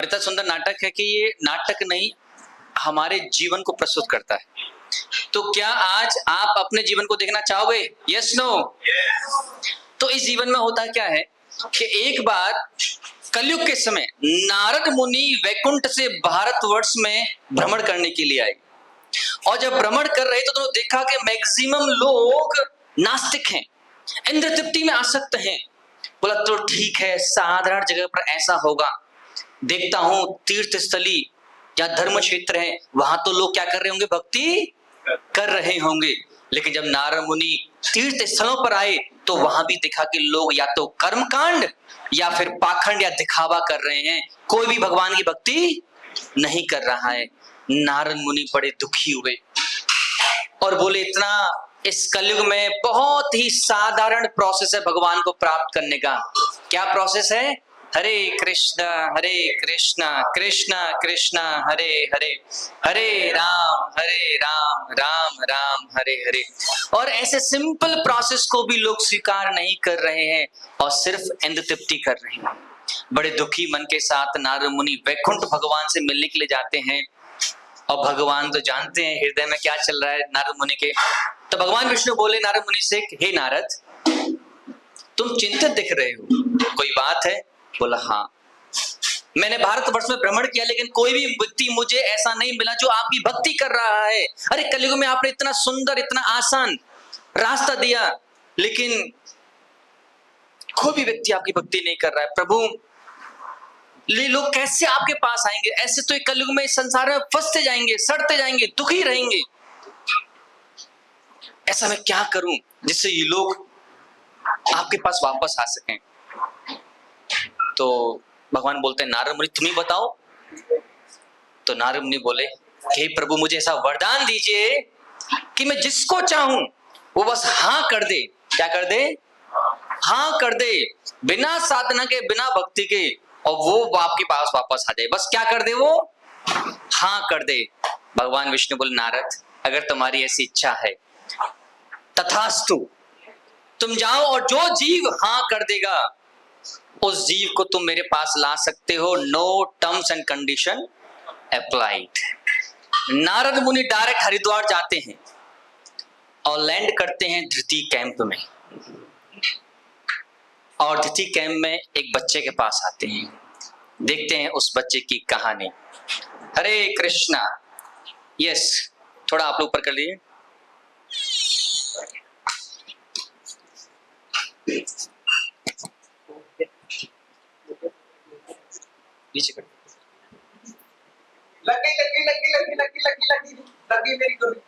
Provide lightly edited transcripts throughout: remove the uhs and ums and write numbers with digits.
इतना सुंदर नाटक है कि ये नाटक नहीं, हमारे जीवन को प्रस्तुत करता है। तो क्या आज आप अपने जीवन को देखना चाहोगे? Yes no? तो इस जीवन में होता क्या है कि एक बार कलयुग के समय नारद मुनि वैकुंठ से भारतवर्ष में भ्रमण करने के लिए आए, और जब भ्रमण कर रहे तो देखा कि मैक्सिमम लोग नास्तिक हैं, इंद्र तृप्ति में आसक्त हैं। बोला तो ठीक है, साधारण जगह पर ऐसा होगा, देखता हूं तीर्थ स्थली या धर्म क्षेत्र है, वहां तो लोग क्या कर रहे होंगे? भक्ति कर रहे होंगे। लेकिन जब नारद मुनि तीर्थ स्थलों पर आए तो वहां भी देखा कि लोग या तो कर्मकांड या फिर पाखंड या दिखावा कर रहे हैं, कोई भी भगवान की भक्ति नहीं कर रहा है। नारद मुनि बड़े दुखी हुए और बोले, इतना इस कलयुग में बहुत ही साधारण प्रोसेस है भगवान को प्राप्त करने का। क्या प्रोसेस है? हरे कृष्णा कृष्ण कृष्ण हरे हरे, हरे राम राम राम हरे हरे। और ऐसे सिंपल प्रोसेस को भी लोग स्वीकार नहीं कर रहे हैं और सिर्फ इंद्र तृप्ति कर रहे हैं। बड़े दुखी मन के साथ नारद मुनि वैकुंठ भगवान से मिलने के लिए जाते हैं, और भगवान तो जानते हैं हृदय में क्या चल रहा है नारद मुनि के। तो भगवान विष्णु बोले नारद मुनि से, हे नारद, तुम चिंतित दिख रहे हो, कोई बात है? बोला हाँ, मैंने भारतवर्ष में भ्रमण किया लेकिन कोई भी व्यक्ति मुझे ऐसा नहीं मिला जो आपकी भक्ति कर रहा है। अरे कलयुग में आपने इतना सुंदर इतना आसान रास्ता दिया, लेकिन कोई भी व्यक्ति आपकी भक्ति नहीं कर रहा है। प्रभु, ये लोग कैसे आपके पास आएंगे? ऐसे तो कलयुग में इस संसार में फंसते जाएंगे, सड़ते जाएंगे, दुखी रहेंगे। ऐसा मैं क्या करूं जिससे ये लोग आपके पास वापस आ सकें? तो भगवान बोलते हैं, नारद मुनि तुम ही बताओ। तो नारद मुनि बोले, हे प्रभु, मुझे ऐसा वरदान दीजिए कि मैं जिसको चाहूं वो बस हाँ कर दे। क्या कर दे? हाँ कर दे, बिना साधना के, बिना भक्ति के, और वो आपके पास वापस आ जाए। बस क्या कर दे? वो हाँ कर दे। भगवान विष्णु बोले, नारद, अगर तुम्हारी ऐसी इच्छा है तथास्तु, तुम जाओ और जो जीव हाँ कर देगा उस जीव को तुम मेरे पास ला सकते हो। No terms and condition applied. Narad Muni direct Haridwar जाते हैं और लैंड करते हैं धृति कैंप में, और धृति कैंप में एक बच्चे के पास आते हैं। देखते हैं उस बच्चे की कहानी। हरे कृष्णा। यस, थोड़ा आप लोग ऊपर कर लीजिए। नीचे कर। लगी लगी लगी लगी लगी लगी लगी लगी मेरी गोली।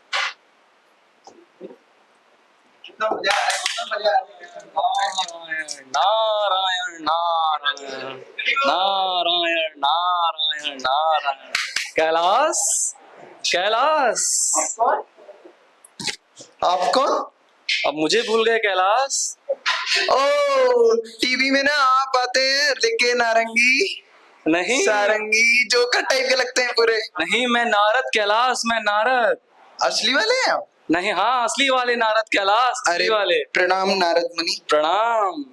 कितना मजा आ रहा है, कितना मजा आ रहा है। नारायण नारायण नारायण नारायण नारायण। कैलाश कैलाश, आप कौन? अब मुझे भूल गए कैलाश? ओ टीवी में ना आप आते हैं लेके नारंगी नहीं सारंगी जोकर टाइप के लगते हैं पूरे। नहीं, मैं नारद कैलाश, मैं नारद। असली वाले हैं आप? नहीं, हाँ असली वाले नारद कैलाश, असली वाले। प्रणाम नारद मुनि। प्रणाम।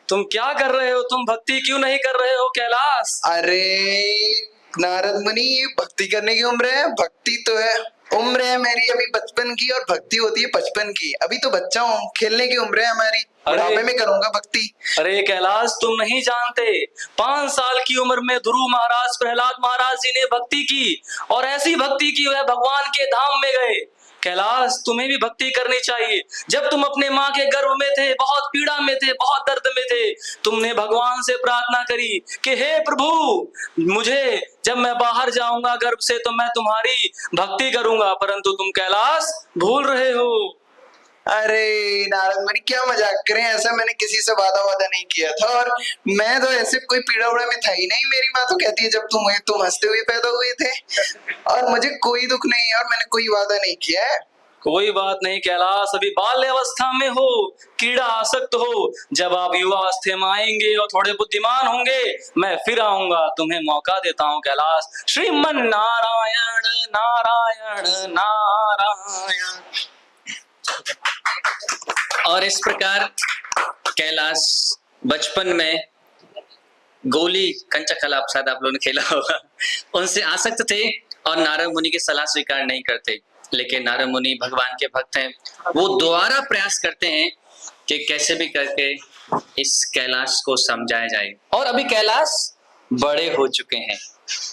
तुम क्या कर रहे हो? तुम भक्ति क्यों नहीं कर रहे हो कैलाश? अरे नारद मुनि, ये भक्ति करने की उम्र है? भक्ति तो है, उम्र है मेरी अभी 55 की, और भक्ति होती है 55 की। अभी तो बच्चा हूँ, खेलने की उम्र है हमारी, बुढ़ापे में करूंगा भक्ति। अरे कैलाश, तुम नहीं जानते, 5 साल की उम्र में ध्रुव महाराज, प्रहलाद महाराज जी ने भक्ति की, और ऐसी भक्ति की वह भगवान के धाम में गए। कैलाश, तुम्हें भी भक्ति करनी चाहिए। जब तुम अपने माँ के गर्भ में थे, बहुत पीड़ा में थे, बहुत दर्द में थे, तुमने भगवान से प्रार्थना करी कि हे प्रभु, मुझे जब मैं बाहर जाऊंगा गर्भ से तो मैं तुम्हारी भक्ति करूंगा, परंतु तुम कैलाश भूल रहे हो। अरे नारद मुनि, क्या मजाक करें, ऐसा मैंने किसी से वादा नहीं किया था, और मैं तो ऐसे कोई पीड़ा उड़ा में था ही नहीं। मेरी माँ तो कहती है जब तुम हंसते हुए पैदा हुए थे, और मुझे कोई दुख नहीं है, और मैंने कोई वादा नहीं किया है। कोई बात नहीं कैलाश, अभी बाल्य अवस्था में हो, कीड़ा आसक्त हो। जब आप युवा अवस्था में आएंगे और थोड़े बुद्धिमान होंगे, मैं फिर आऊंगा, तुम्हें मौका देता हूँ कैलाश। श्रीमन नारायण नारायण नारायण। और इस प्रकार कैलाश बचपन में गोली कंचा कलाप शायद आप लोगों ने खेला होगा, उनसे आसक्त थे और नारद मुनि की सलाह स्वीकार नहीं करते। लेकिन नारद मुनि भगवान के भक्त हैं, वो दोबारा प्रयास करते हैं कि कैसे भी करके इस कैलाश को समझाया जाए। और अभी कैलाश बड़े हो चुके हैं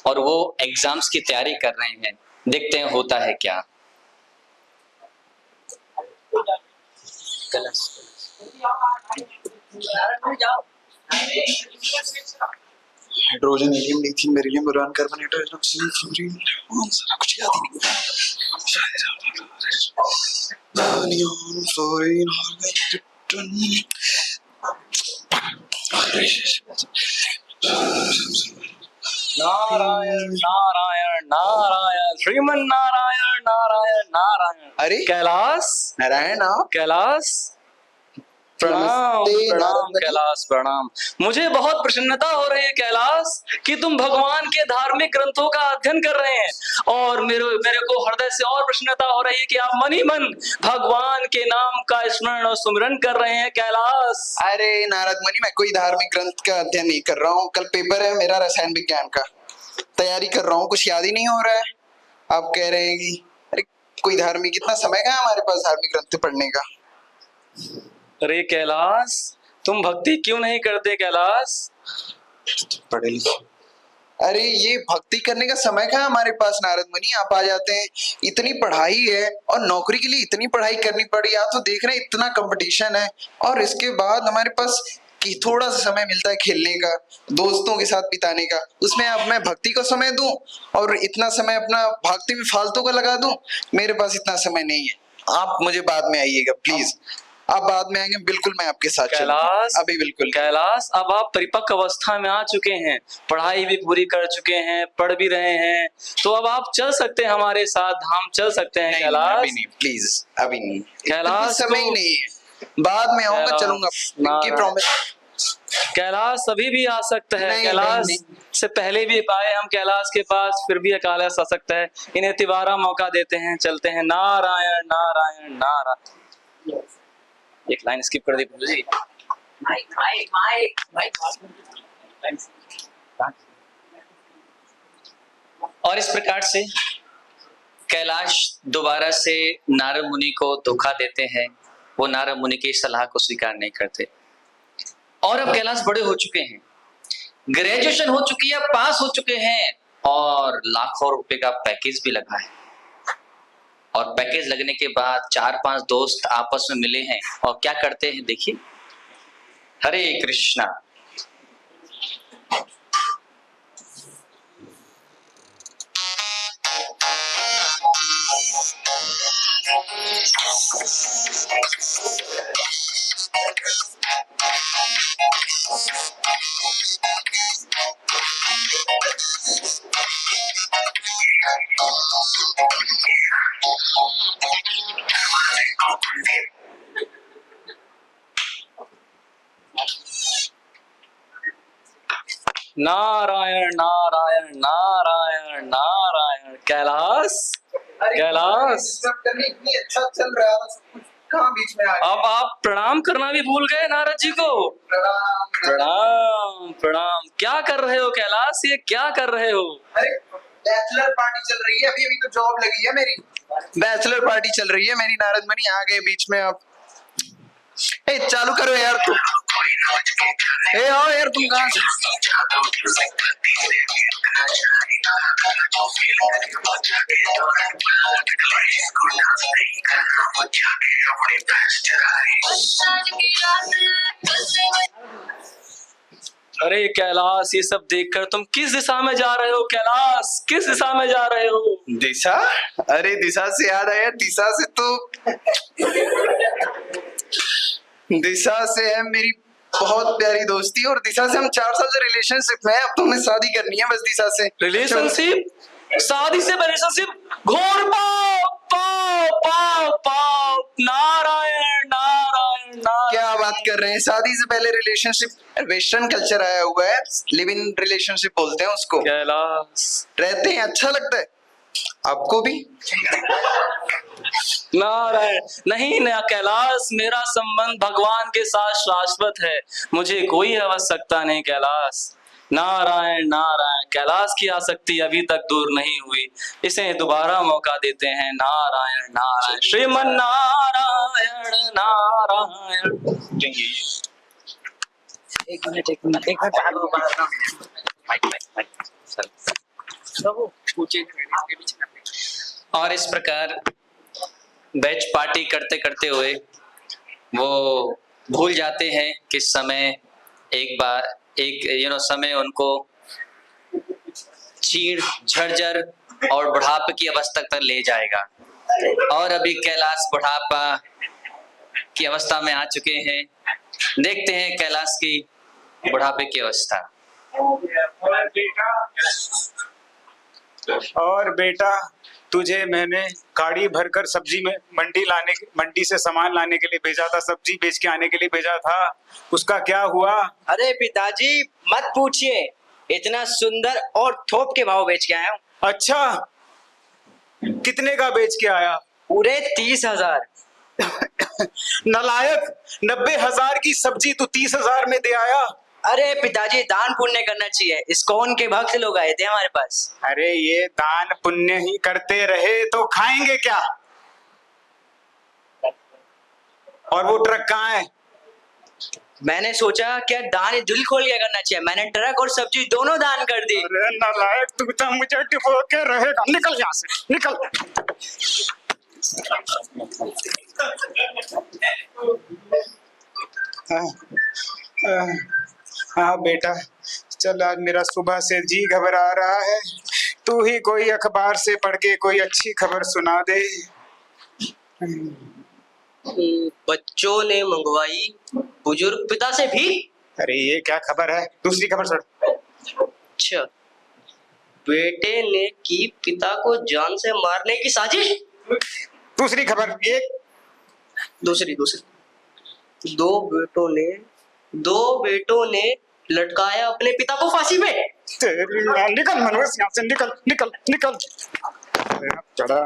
और वो एग्जाम्स की तैयारी कर रहे हैं। देखते हैं होता है क्या। Hydrogen, helium, lithium, beryllium, boron, carbon, nitrogen, oxygen, fluorine, सारा कुछ याद ही नहीं। Neon, fluorine, argon, Narayan Narayan Narayan Shriman Narayan Narayan Narayan. अरे कैलाश, नारायण आप। कैलाश प्रणाम नमस्ते, प्रणाम नारद मुनि। कैलाश प्रणाम। मुझे बहुत प्रसन्नता हो रही है कैलाश कि तुम भगवान के धार्मिक ग्रंथों का अध्ययन कर रहे हैं और मेरे को हृदय से और प्रसन्नता हो रही है कि आप मन ही मन भगवान के नाम का स्मरण और सुमिरन कर रहे हैं कैलाश। अरे नारद मुनि, मैं कोई धार्मिक ग्रंथ का अध्ययन नहीं कर रहा हूँ। कल पेपर है मेरा रसायन विज्ञान का, तैयारी कर रहा हूँ, कुछ याद ही नहीं हो रहा है। आप कह रहे हैं कि अरे कोई धार्मिक, इतना समय कहाँ है हमारे पास धार्मिक ग्रंथ पढ़ने का। अरे कैलाश, तुम भक्ति क्यों नहीं करते कैलाश? पढ़े लिखे। अरे ये भक्ति करने का समय कहाँ हमारे पास नारद मुनि, आप आ जाते हैं। इतनी पढ़ाई है और नौकरी के लिए इतनी पढ़ाई करनी पड़ी। आप तो देख रहे हैं इतना कंपटीशन है और इसके बाद हमारे पास कि थोड़ा सा समय मिलता है खेलने का, दोस्तों के साथ बिताने का। उसमें अब मैं भक्ति को समय दूं और इतना समय अपना भक्ति में फालतू का लगा दूं, मेरे पास इतना समय नहीं है। आप मुझे बाद में आइएगा प्लीज। आप बाद में आएंगे, बिल्कुल मैं आपके साथ चलूंगा। कैलाश, अभी बिल्कुल। कैलाश, अब आप परिपक्व अवस्था में आ चुके हैं, पढ़ाई भी पूरी कर चुके हैं, पढ़ भी रहे हैं, तो अब आप चल सकते हैं हमारे साथ, हम चल सकते हैं नहीं, कैलाश। अभी नहीं, प्लीज अभी नहीं। कैलाश इतना समय ही नहीं है, बाद में आऊंगा, चलूंगा। इनकी प्रॉमिस। कैलाश अभी भी आ सकता है। नहीं, कैलाश नहीं, से पहले भी आए हम कैलाश के पास, फिर भी कैलाश आ सकता है। इन्हें तिबारा मौका देते हैं, चलते हैं। नारायण नारायण नारायण। एक लाइन स्किप कर दी प्रभु जी। और इस प्रकार से कैलाश दोबारा से नारद मुनि को धोखा देते हैं। वो नारद मुनि की सलाह को स्वीकार नहीं करते और अब कैलाश बड़े हो चुके हैं, ग्रेजुएशन हो चुकी है, पास हो चुके हैं और लाखों रुपए का पैकेज भी लगा है। और पैकेज लगने के बाद 4-5 दोस्त आपस में मिले हैं और क्या करते हैं देखिए। हरे कृष्णा। नारायण नारायण नारायण नारायण। कैलाश, कैलाश, इतनी अच्छा चल रहा था सब कुछ, कहाँ बीच में आ गए? अब आप प्रणाम करना भी भूल गए नारद जी को। प्रणाम। प्रणाम प्रणाम। क्या कर रहे हो कैलाश, ये क्या कर रहे हो? अरे बैचलर पार्टी चल रही है, अभी अभी तो जॉब लगी है मेरी। बैचलर पार्टी चल रही है मेरी, नारद मुनि आ गए बीच में। आप चालू करो यार तुम। आओ यार, तुम कहाँ से? अरे कैलाश, ये सब देखकर तुम किस दिशा में जा रहे हो कैलाश, किस दिशा में जा रहे हो? दिशा? अरे दिशा से याद आया, दिशा से तो दिशा से है मेरी बहुत प्यारी दोस्ती और दिशा से हम 4 साल से रिलेशनशिप में है। अब तो हमें शादी करनी है बस दिशा से। रिलेशनशिप? शादी से रिलेशनशिप? घोर पाप पाप पाप पाप। नारायण नारायण नारायण। क्या बात कर रहे हैं? शादी से पहले रिलेशनशिप वेस्टर्न कल्चर आया हुआ है, लिव इन रिलेशनशिप बोलते हैं उसको। कैलाश, रहते हैं, अच्छा लगता है आपको भी? नारायण नहीं ना कैलाश, मेरा संबंध भगवान के साथ शाश्वत है, मुझे कोई आवश्यकता नहीं कैलाश। नारायण नारायण, कैलाश की आसक्ति अभी तक दूर नहीं हुई, इसे दोबारा मौका देते हैं। नारायण नारायण, श्रीमन नारायण नारायण। एक मिनट और इस प्रकार बैच पार्टी करते करते हुए वो भूल जाते हैं कि समय समय उनको चीड़ झरझर और बुढ़ापे की अवस्था तक ले जाएगा। और अभी कैलाश बुढ़ापा की अवस्था में आ चुके हैं। देखते हैं कैलाश की बुढ़ापे की अवस्था। और बेटा, तुझे मैंने गाड़ी भरकर सब्जी में मंडी से सामान लाने के लिए भेजा था, सब्जी बेच के आने के लिए भेजा था, उसका क्या हुआ? अरे पिताजी मत पूछिए, इतना सुंदर और थोक के भाव बेच के आया हूँ। अच्छा, कितने का बेच के आया? पूरे 30,000। नलायक, 90,000 की सब्जी तू 30,000 में दे आया? अरे पिताजी, दान पुण्य करना चाहिए। इस्कॉन के भक्त लोग आए थे हमारे पास। अरे ये दान पुण्य ही करते रहे तो खाएंगे क्या? और वो ट्रक कहाँ है? मैंने सोचा क्या दान दिल खोल के करना चाहिए, मैंने ट्रक और सब्जी दोनों दान कर दी। अरे नालायक, तू तो मुझे डिबो के रहेगा। निकल यहाँ से, निकल। हाँ बेटा, चल, आज मेरा सुबह से जी घबरा रहा है। तू ही कोई अखबार से पढ़ के कोई अच्छी खबर सुना दे। बच्चों ने मंगवाई बुजुर्ग पिता से भी। अरे ये क्या खबर है? दूसरी खबर सुन। अच्छा, बेटे ने की पिता को जान से मारने की साजिश। दूसरी खबर। एक दूसरी दो बेटों ने लटकाया अपने पिता को फांसी पे। निकल मनोज, यहाँ से निकल निकल निकल। चढ़ा।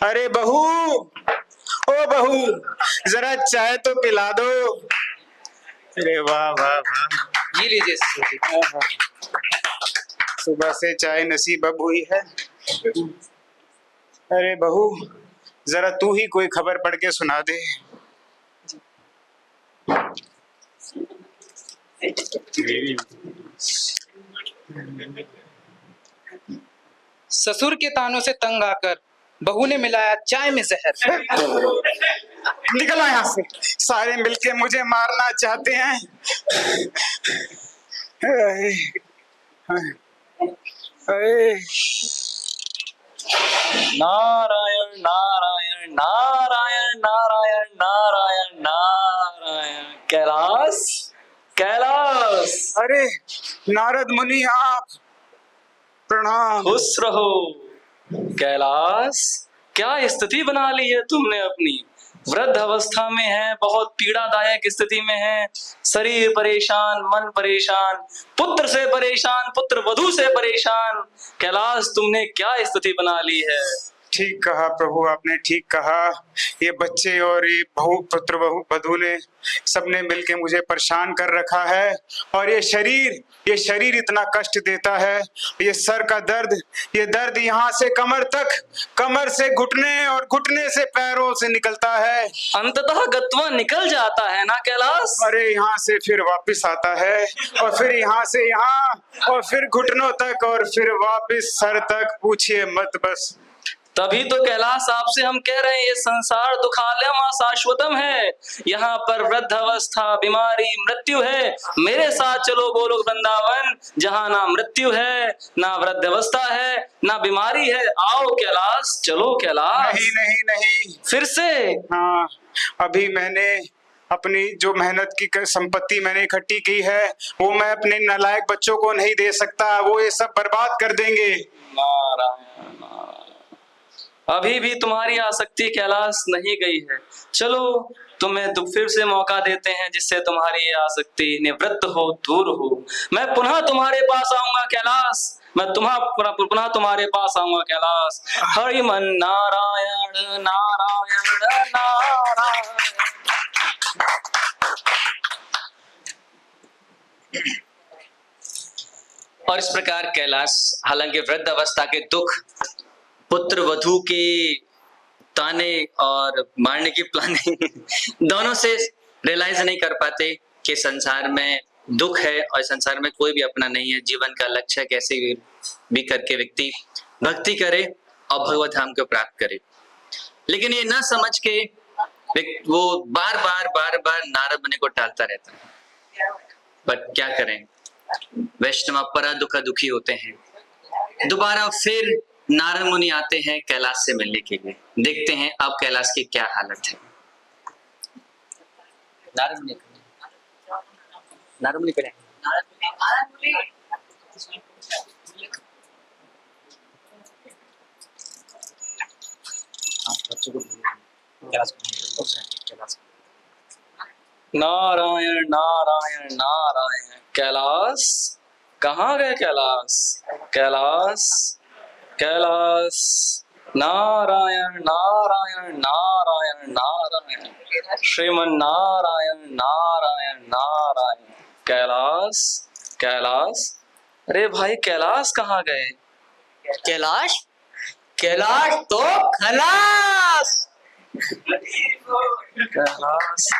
अरे बहू, ओ बहू, जरा चाय तो पिला दो। अरे वाह वाह वाह, ये लीजिए। सुबह से चाय नसीब अब हुई है। अरे बहू, जरा तू ही कोई खबर पढ़ के सुना दे। ससुर के तानों से तंग आकर बहू ने मिलाया चाय में जहर। निकल आ यहाँ से, सारे मिलके मुझे मारना चाहते हैं। नारायण नारायण नारायण नारायण नारायण नारायण। कैलाश कैलाश। अरे नारद मुनि, आप प्रणाम। खुश रहो। कैलाश, क्या स्थिति बना ली है तुमने अपनी? वृद्ध अवस्था में है, बहुत पीड़ादायक स्थिति में है, शरीर परेशान, मन परेशान, पुत्र से परेशान, पुत्र वधू से परेशान। कैलाश, तुमने क्या स्थिति बना ली है? ठीक कहा प्रभु, आपने ठीक कहा। ये बच्चे और ये बहू, पुत्र बहू वधू ने सबने मिलके मुझे परेशान कर रखा है। और ये शरीर इतना कष्ट देता है। ये सर का दर्द, ये दर्द यहाँ से कमर तक, कमर से घुटने और घुटने से पैरों से निकलता है। अंततः गत्वा निकल जाता है ना कैलाश? अरे यहाँ से फिर वापस आता है, और फिर यहाँ से यहाँ, और फिर घुटनों तक, और फिर वापस सर तक। पूछिए मत बस। तभी तो कैलाश आपसे हम कह रहे हैं, ये संसार दुखालयम अशाश्वतम है। यहाँ पर वृद्ध अवस्था, बीमारी, मृत्यु है। मेरे साथ चलो गोलोक वृंदावन, जहाँ ना मृत्यु है, ना वृद्ध अवस्था है, ना बीमारी है। आओ कैलाश, चलो कैलाश। नहीं नहीं नहीं, फिर से? हाँ, अभी मैंने अपनी जो मेहनत की संपत्ति मैंने इकट्ठी की है, वो मैं अपने नालायक बच्चों को नहीं दे सकता। वो ये सब बर्बाद कर देंगे। नारायण नारायण। अभी भी तुम्हारी आसक्ति कैलाश नहीं गई है। चलो तुम्हें फिर से मौका देते हैं जिससे तुम्हारी ये आसक्ति निवृत्त हो, दूर हो। मैं पुनः तुम्हारे पास आऊंगा कैलाश, मैं पुनः तुम्हारे पास आऊंगा कैलाश। हरि मन नारायण नारायण नारायण। और इस प्रकार कैलाश हालांकि वृद्ध अवस्था के दुख, पुत्र वधू के ताने और मारने की प्लानिंग दोनों से रियलाइज नहीं कर पाते कि संसार में दुख है और संसार में कोई भी अपना नहीं है। जीवन का लक्ष्य कैसे भी करके व्यक्ति भक्ति करे और भगवत धाम को प्राप्त करे। लेकिन ये ना समझ के वो बार बार नारद मुनि को टालता रहता है। बट क्या करें, वैष्णव परा दुखा दुखी होते हैं। दोबारा फिर नारद मुनि आते हैं कैलाश से मिलने के लिए। देखते हैं अब कैलाश की क्या हालत है। नारद मुनि करें नारायण नारायण नारायण। कैलाश कहाँ गए? कैलाश कैलाश कैलाश। नारायण नारायण नारायण नारायण। श्रीमन नारायण नारायण नारायण। कैलाश कैलाश। अरे भाई कैलाश कहाँ गए? कैलाश कैलाश तो खलास। कैलाश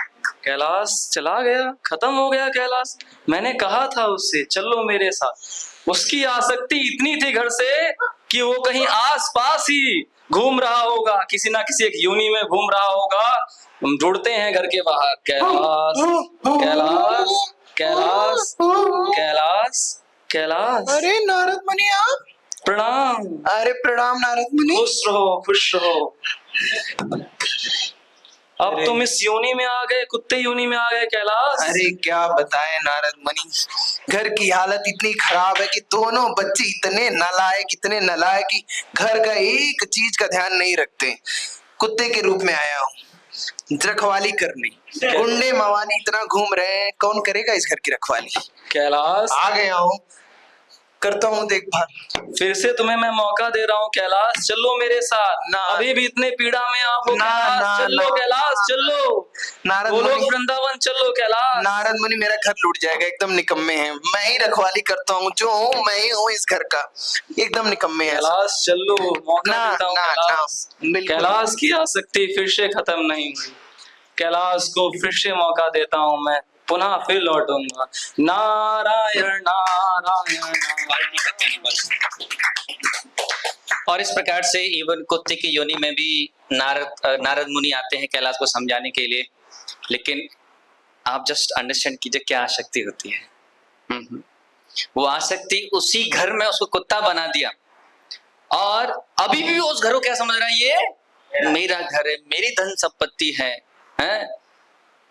कैलाश चला गया, खत्म हो गया कैलाश। मैंने कहा था उससे चलो मेरे साथ। उसकी आसक्ति इतनी थी घर से कि वो कहीं आस पास ही घूम रहा होगा, किसी ना किसी एक योनि में घूम रहा होगा। हम ढूंढते हैं घर के बाहर। कैलाश कैलाश कैलाश कैलाश कैलाश। अरे नारद मुनि आप, प्रणाम। अरे प्रणाम नारद मुनि। खुश रहो। अब तुम इस योनि में आ गए, कुत्ते योनि में आ गए कैलाश। अरे क्या बताएं नारद मुनि, घर की हालत इतनी खराब है कि दोनों बच्चे इतने नालायक कि घर का एक चीज का ध्यान नहीं रखते। कुत्ते के रूप में आया हूँ रखवाली करने। गुंडे मवाली इतना घूम रहे हैं, कौन करेगा इस घर की रखवाली। कैलाश आ गया हूँ, करता हूँ देखभाल। फिर से तुम्हें मैं मौका दे रहा हूँ कैलाश, चलो मेरे साथ। ना। अभी भी इतने पीड़ा में आप हो ना, कैलाश। ना, चलो ना, कैलाश चलो। नारद बोलो मुनि, वृंदावन चलो कैलाश। नारद मुनि मेरा घर लूट जाएगा, एकदम निकम्मे हैं। मैं ही रखवाली करता हूँ, जो हूँ मैं ही हूँ इस घर का, एकदम निकम्मे है। कैलाश चलो, मौका ना, देता हूँ ना, कैलाश। ना, बिल्कुल। कैलाश की आसक्ति फिर से खत्म नहीं हुई। कैलाश को फिर से मौका देता हूँ मैं, पुनः फिर लौटूंगा। नारायण नारायण नारायण। और इस प्रकार से इवन कुत्ते की योनि में भी नारद मुनि आते हैं कैलाश को समझाने के लिए। लेकिन आप जस्ट अंडरस्टैंड कीजिए क्या आसक्ति होती है। वो आसक्ति उसी घर में उसको कुत्ता बना दिया और अभी भी उस घर को क्या समझ रहा है, ये मेरा घर है, मेरी धन संपत्ति है, हैं?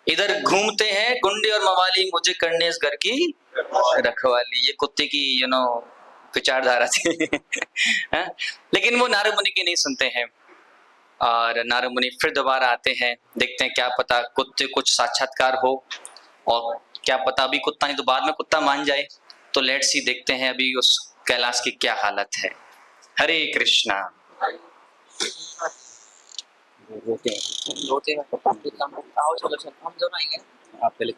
इधर घूमते हैं गुंडे और मवाली, मुझे करने इस घर की रखवाली। ये कुत्ते की विचारधारा थी। हैं? लेकिन वो नारद मुनि की नहीं सुनते हैं और नारद मुनि फिर दोबारा आते हैं। देखते हैं क्या पता कुत्ते कुछ साक्षात्कार हो और क्या पता अभी कुत्ता नहीं तो बाद में कुत्ता मान जाए। तो लेट्स सी, देखते हैं अभी उस कैलाश की क्या हालत है। हरे कृष्णा। आप पहले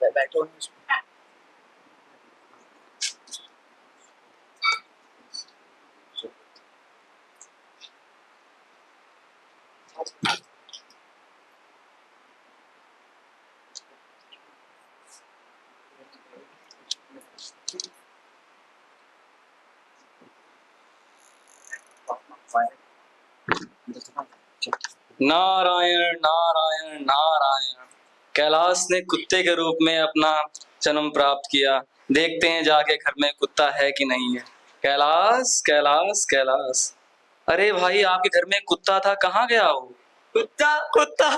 बैठो। नारायण नारायण नारायण। कैलाश ने कुत्ते के रूप में अपना जन्म प्राप्त किया। देखते हैं जाके घर में कुत्ता है कि नहीं है। कैलाश कैलाश कैलाश। अरे भाई आपके घर में कुत्ता था, कहाँ गया वो? कुत्ता कुत्ता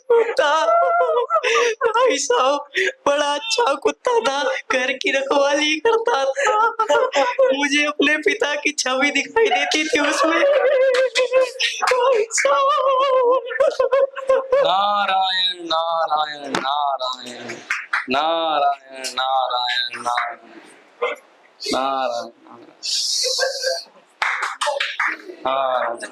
कुत्ता भाई साहब बड़ा अच्छा कुत्ता था, घर की रखवाली करता था, मुझे अपने पिता की छवि दिखाई देती थी उसमें। भाई साहब नारायण नारायण नारायण नारायण नारायण नारायण नारायण नारायण।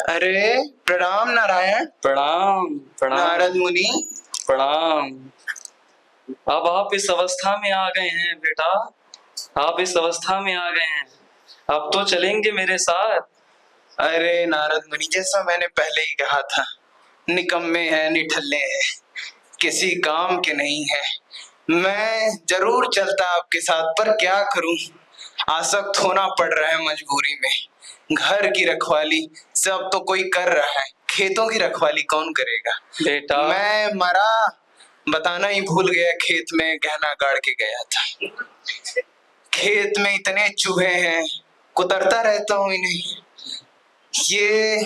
अरे प्रणाम नारायण। प्रणाम प्रणाम नारद मुनि। प्रणाम। अब आप इस अवस्था में आ गए हैं बेटा, आप इस अवस्था में आ गए हैं, अब तो चलेंगे मेरे साथ। अरे नारद मुनि, जैसा मैंने पहले ही कहा था, निकम्मे हैं, निठल्ले हैं, किसी काम के नहीं है। मैं जरूर चलता आपके साथ, पर क्या करूं, आसक्त होना पड़ रहा है मजबूरी में। घर की रखवाली सब तो कोई कर रहा है, खेतों की रखवाली कौन करेगा। बेटा मैं मरा बताना ही भूल गया, खेत में गहना गाड़ के गया था। खेत में इतने चूहे हैं, कुतरता रहता हूँ इन्हें। ये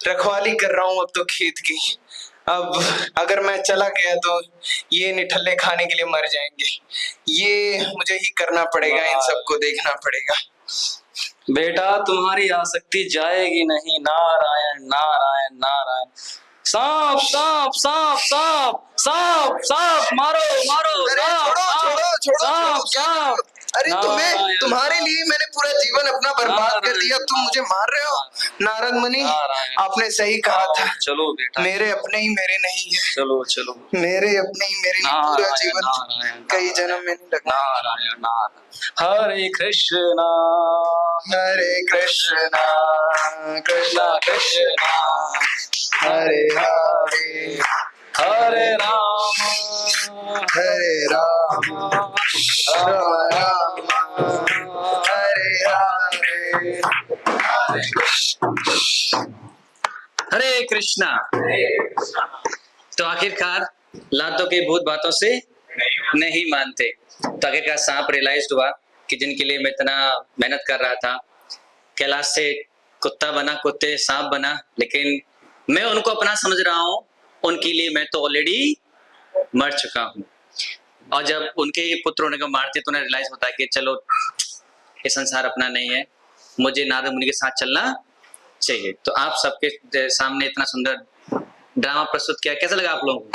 रखवाली कर रहा हूँ अब तो खेत की। अब अगर मैं चला गया तो ये निठल्ले खाने के लिए मर जाएंगे। ये मुझे ही करना पड़ेगा, इन सबको देखना पड़ेगा। बेटा तुम्हारी आसक्ति जाएगी नहीं। नारायण नारायण नारायण। सांप सांप सांप सांप सांप सांप, मारो मारो अरे सांप छोड़ो छोड़ो सांप छोड़ो सांप। अरे नारायण, तुम्हारे लिए मैंने पूरा जीवन अपना बर्बाद कर दिया, तुम मुझे मार रहे हो। नारद मुनि, नारायण। आपने सही कहा था, चलो बेटा, मेरे अपने ही मेरे नहीं है। चलो चलो। मेरे अपने ही मेरे नहीं, पूरा नारायण, जीवन नारायण, कई जन्म में नहीं लगना। नारायण नारायण। हरे कृष्णा हरे कृष्णा कृष्णा कृष्णा हरे हरे हरे राम हरे राम राम राम हरे हरे। हरे कृष्णा। तो आखिरकार लातों के भूत बातों से नहीं मानते। तो आखिरकार सांप रियलाइज हुआ कि जिनके लिए मैं इतना मेहनत कर रहा था, कैलाश से कुत्ता बना, कुत्ते सांप बना, लेकिन मैं उनको अपना समझ रहा हूँ, उनके लिए मैं तो ऑलरेडी मर चुका हूँ। और जब उनके पुत्र होने को मारते तो उन्हें रियलाइज होता है कि चलो ये संसार अपना नहीं है, मुझे नारद मुनि के साथ चलना चाहिए। तो आप सबके सामने इतना सुंदर ड्रामा प्रस्तुत किया, कैसा लगा आप लोगों को?